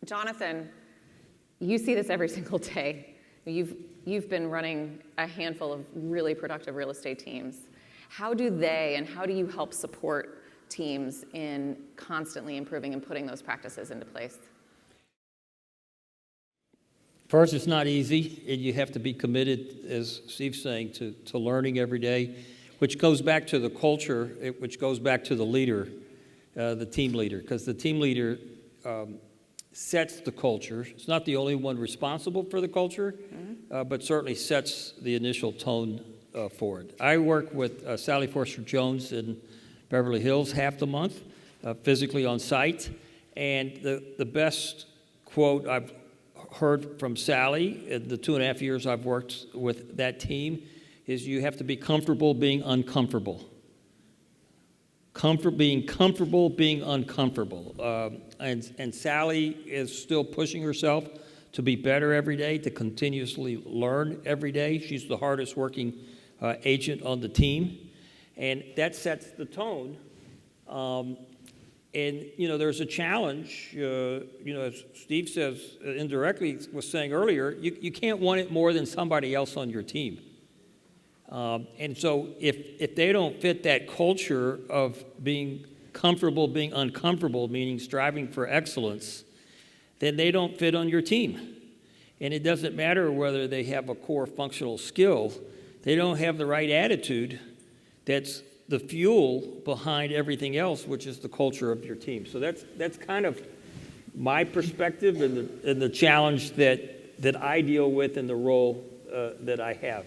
Jonathan, you see this every single day. You've been running a handful of really productive real estate teams. How do they and how do you help support teams in constantly improving and putting those practices into place? First, it's not easy, and you have to be committed, as Steve's saying, to learning every day, which goes back to the culture, which goes back to the leader, the team leader, because the team leader sets the culture. It's not the only one responsible for the culture, but certainly sets the initial tone for it. I work with Sally Forster Jones in Beverly Hills half the month, physically on site, and the best quote I've heard from Sally in the 2.5 years I've worked with that team is you have to be comfortable being uncomfortable. Being comfortable being uncomfortable. And Sally is still pushing herself to be better every day, to continuously learn every day. She's the hardest working agent on the team. And that sets the tone. And, there's a challenge, as Steve says indirectly, was saying earlier, you can't want it more than somebody else on your team. And so if they don't fit that culture of being comfortable, being uncomfortable, meaning striving for excellence, then they don't fit on your team. And it doesn't matter whether they have a core functional skill, they don't have the right attitude that's the fuel behind everything else, which is the culture of your team. So that's kind of my perspective and the challenge that I deal with in the role that I have.